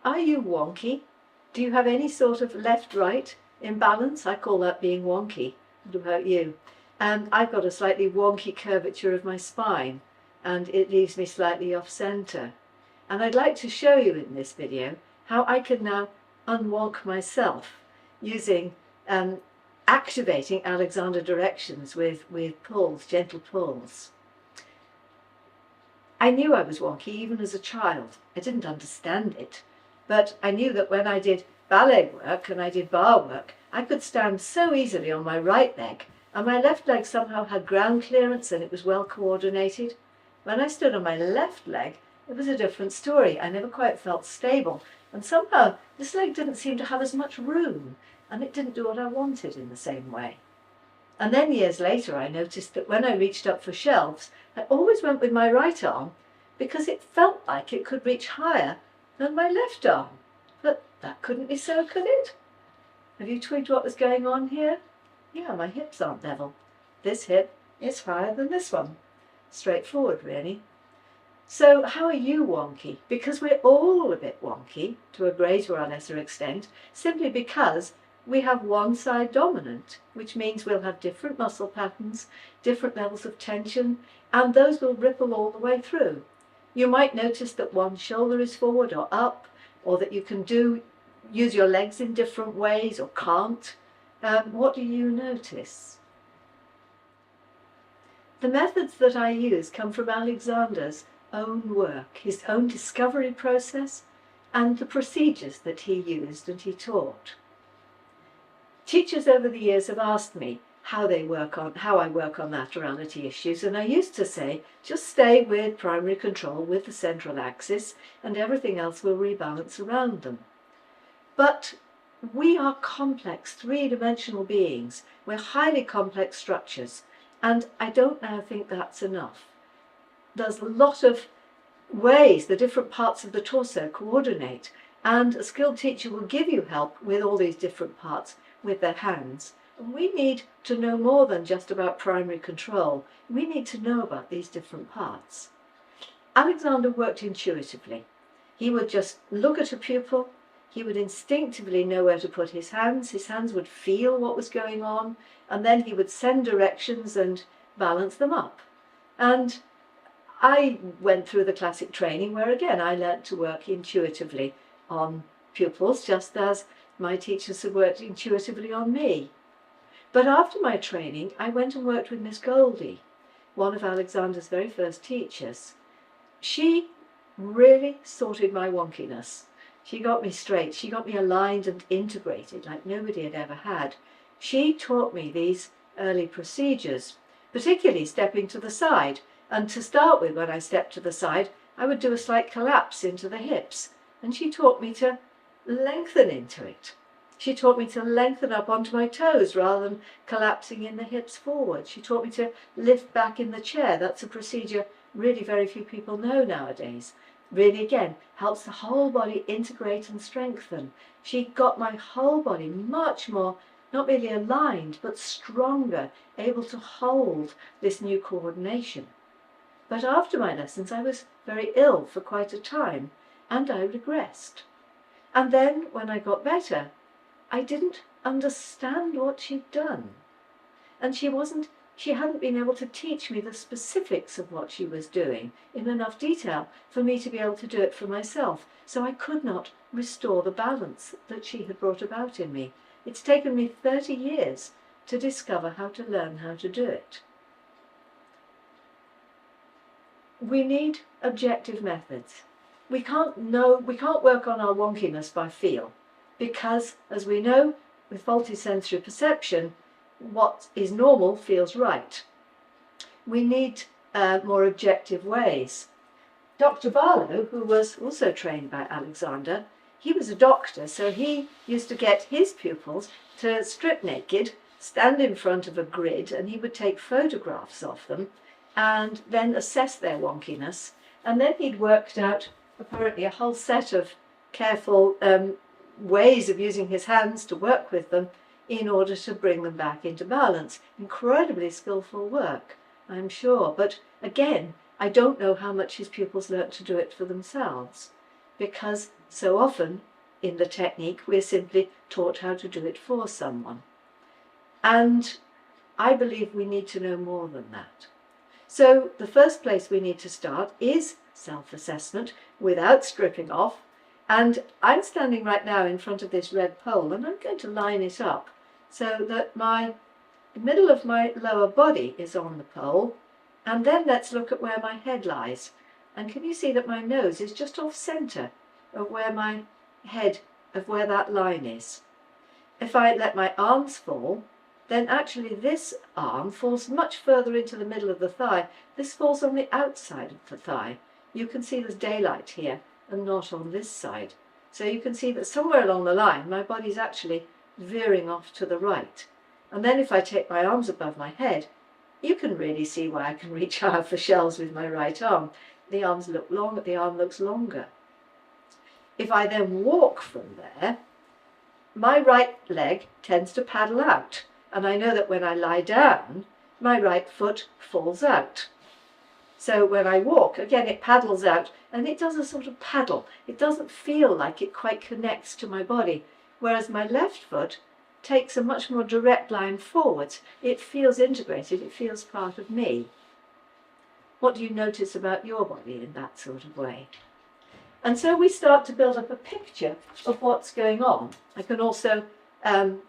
Are you wonky? Do you have any sort of left-right imbalance? I call that being wonky. What about you? I've got a slightly wonky curvature of my spine, and it leaves me slightly off-centre. And I'd like to show you in this video how I can now unwonk myself using activating Alexander directions with pulls, gentle pulls. I knew I was wonky even as a child. I didn't understand it. But I knew that when I did ballet work and I did bar work, I could stand so easily on my right leg, and my left leg somehow had ground clearance and it was well coordinated. When I stood on my left leg, it was a different story. I never quite felt stable, and somehow this leg didn't seem to have as much room, and it didn't do what I wanted in the same way. And then years later I noticed that when I reached up for shelves, I always went with my right arm because it felt like it could reach higher than my left arm. But that couldn't be so, could it? Have you twigged what was going on here? Yeah, my hips aren't level. This hip is higher than this one. Straightforward, really. So how are you wonky? Because we're all a bit wonky, to a greater or lesser extent, simply because we have one side dominant, which means we'll have different muscle patterns, different levels of tension, and those will ripple all the way through. You might notice that one shoulder is forward or up, or that you can use your legs in different ways or can't. What do you notice? The methods that I use come from Alexander's own work, his own discovery process, and the procedures that he used and he taught. Teachers over the years have asked me how I work on laterality issues, and I used to say, just stay with primary control with the central axis and everything else will rebalance around them. But we are complex, three-dimensional beings. We're highly complex structures, and I don't now think that's enough. There's a lot of ways the different parts of the torso coordinate, and a skilled teacher will give you help with all these different parts with their hands. And we need to know more than just about primary control. We need to know about these different parts. Alexander worked intuitively. He would just look at a pupil, he would instinctively know where to put his hands would feel what was going on, and then he would send directions and balance them up. And I went through the classic training where again I learnt to work intuitively on pupils, just as my teachers had worked intuitively on me. But after my training, I went and worked with Miss Goldie, one of Alexander's very first teachers. She really sorted my wonkiness. She got me straight, she got me aligned and integrated like nobody had ever had. She taught me these early procedures, particularly stepping to the side. And to start with, when I stepped to the side, I would do a slight collapse into the hips, and she taught me to lengthen into it. She taught me to lengthen up onto my toes rather than collapsing in the hips forward. She taught me to lift back in the chair. That's a procedure really very few people know nowadays. Really, again, helps the whole body integrate and strengthen. She got my whole body much more, not merely aligned, but stronger, able to hold this new coordination. But after my lessons, I was very ill for quite a time, and I regressed. And then, when I got better, I didn't understand what she'd done. And she hadn't been able to teach me the specifics of what she was doing in enough detail for me to be able to do it for myself. So I could not restore the balance that she had brought about in me. It's taken me 30 years to discover how to learn how to do it. We need objective methods. We can't work on our wonkiness by feel, because, as we know, with faulty sensory perception, what is normal feels right. We need more objective ways. Dr. Barlow, who was also trained by Alexander, he was a doctor, so he used to get his pupils to strip naked, stand in front of a grid, and he would take photographs of them and then assess their wonkiness. And then he'd worked out apparently a whole set of careful ways of using his hands to work with them in order to bring them back into balance. Incredibly skillful work, I'm sure. But again, I don't know how much his pupils learnt to do it for themselves. because so often in the technique we're simply taught how to do it for someone. And I believe we need to know more than that. So the first place we need to start is self-assessment without stripping off. And I'm standing right now in front of this red pole, and I'm going to line it up so that the middle of my lower body is on the pole. And then let's look at where my head lies. And can you see that my nose is just off centre of where my head, of where that line is? If I let my arms fall, then actually this arm falls much further into the middle of the thigh. This falls on the outside of the thigh. You can see there's daylight here and not on this side. So you can see that somewhere along the line my body's actually veering off to the right. And then if I take my arms above my head, you can really see why I can reach out for shells with my right arm. The arms look long, the arm looks longer. If I then walk from there, my right leg tends to paddle out. And I know that when I lie down, my right foot falls out. So when I walk, again, it paddles out, and it does a sort of paddle. It doesn't feel like it quite connects to my body, whereas my left foot takes a much more direct line forwards. It feels integrated, it feels part of me. What do you notice about your body in that sort of way? And so we start to build up a picture of what's going on. I can also,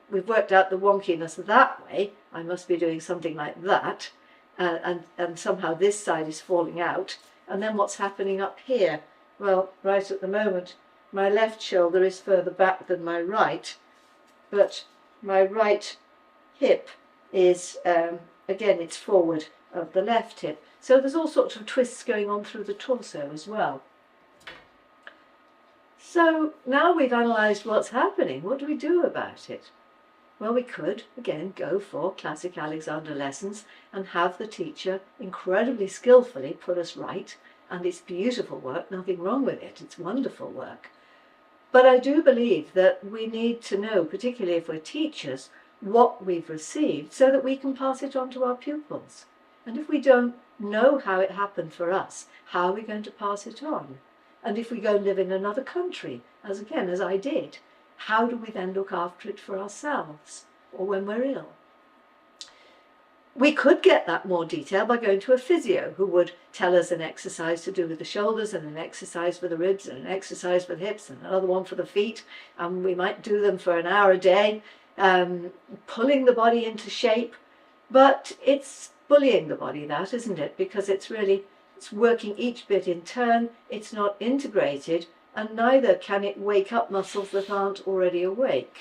we've worked out the wonkiness that way. I must be doing something like that. And somehow this side is falling out. And then what's happening up here? Well, right at the moment, my left shoulder is further back than my right, but my right hip is, again, it's forward of the left hip. So there's all sorts of twists going on through the torso as well. So now we've analysed what's happening. What do we do about it? Well, we could, again, go for classic Alexander lessons and have the teacher incredibly skillfully put us right. And it's beautiful work, nothing wrong with it. It's wonderful work. But I do believe that we need to know, particularly if we're teachers, what we've received so that we can pass it on to our pupils. And if we don't know how it happened for us, how are we going to pass it on? And if we go and live in another country, as I did, how do we then look after it for ourselves, or when we're ill? We could get that more detail by going to a physio who would tell us an exercise to do with the shoulders and an exercise for the ribs and an exercise for the hips and another one for the feet. And we might do them for an hour a day, pulling the body into shape. But it's bullying the body, that, isn't it? Because it's working each bit in turn. It's not integrated, and neither can it wake up muscles that aren't already awake.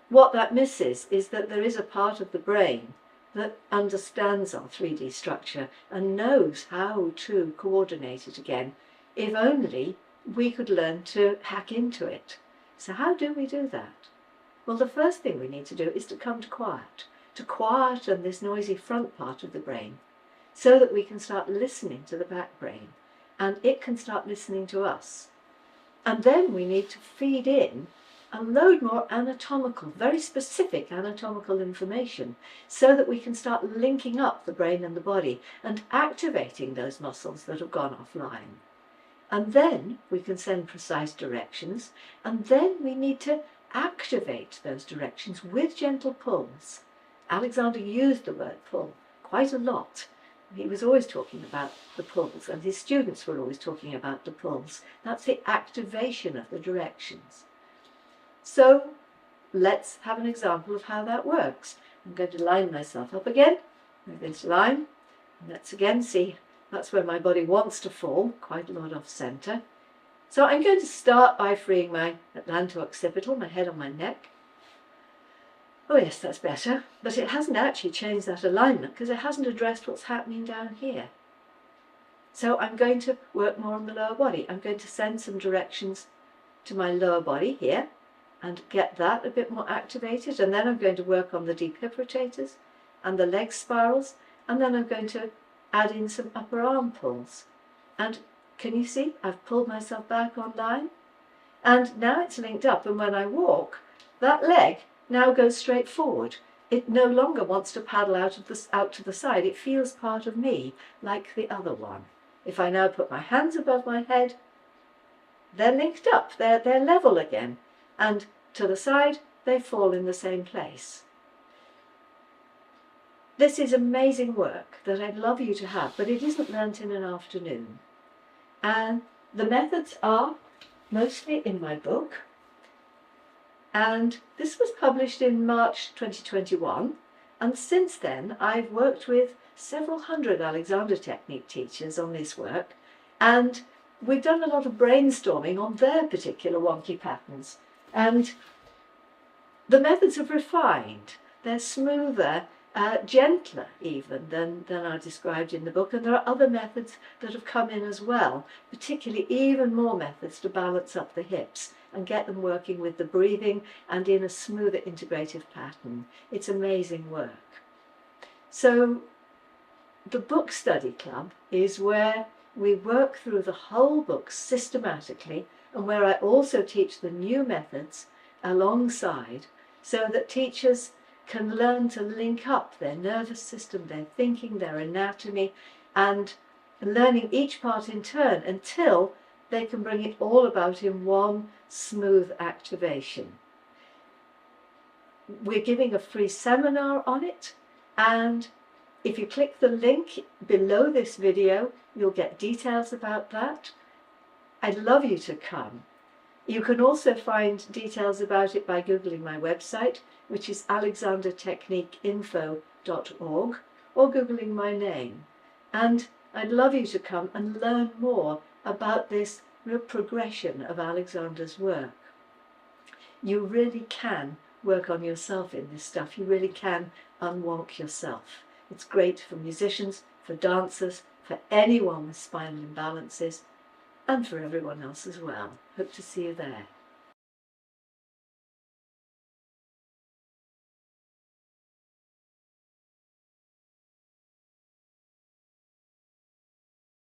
What that misses is that there is a part of the brain that understands our 3D structure and knows how to coordinate it again, if only we could learn to hack into it. So how do we do that? Well, the first thing we need to do is to come to quieten this noisy front part of the brain, so that we can start listening to the back brain, and it can start listening to us. And then we need to feed in a load more anatomical, very specific anatomical information, so that we can start linking up the brain and the body and activating those muscles that have gone offline. And then we can send precise directions, and then we need to activate those directions with gentle pulls. Alexander used the word pull quite a lot. He was always talking about the pulls, and his students were always talking about the pulls. That's the activation of the directions. So let's have an example of how that works. I'm going to line myself up again with this line. And let's again see, that's where my body wants to fall, quite a lot off centre. So I'm going to start by freeing my atlanto-occipital, my head on my neck. Oh yes, that's better, but it hasn't actually changed that alignment because it hasn't addressed what's happening down here. So I'm going to work more on the lower body. I'm going to send some directions to my lower body here and get that a bit more activated, and then I'm going to work on the deep hip rotators and the leg spirals, and then I'm going to add in some upper arm pulls. And can you see I've pulled myself back online, and now it's linked up, and when I walk, that leg now goes straight forward. It no longer wants to paddle out to the side. It feels part of me, like the other one. If I now put my hands above my head, they're linked up, they're level again, and to the side they fall in the same place. This is amazing work that I'd love you to have, but it isn't learnt in an afternoon. And the methods are mostly in my book, and this was published in March 2021, and since then I've worked with several hundred Alexander Technique teachers on this work, and we've done a lot of brainstorming on their particular wonky patterns, and the methods have refined. They're smoother, gentler even than are described in the book, and there are other methods that have come in as well, particularly even more methods to balance up the hips and get them working with the breathing and in a smoother integrative pattern. It's amazing work. So the book study club is where we work through the whole book systematically, and where I also teach the new methods alongside, so that teachers can learn to link up their nervous system, their thinking, their anatomy, and learning each part in turn until they can bring it all about in one smooth activation. We're giving a free seminar on it, and if you click the link below this video, you'll get details about that. I'd love you to come. You can also find details about it by Googling my website, which is alexandertechniqueinfo.org, or Googling my name. And I'd love you to come and learn more about this real progression of Alexander's work. You really can work on yourself in this stuff. You really can unwonk yourself. It's great for musicians, for dancers, for anyone with spinal imbalances, and for everyone else as well. Hope to see you there.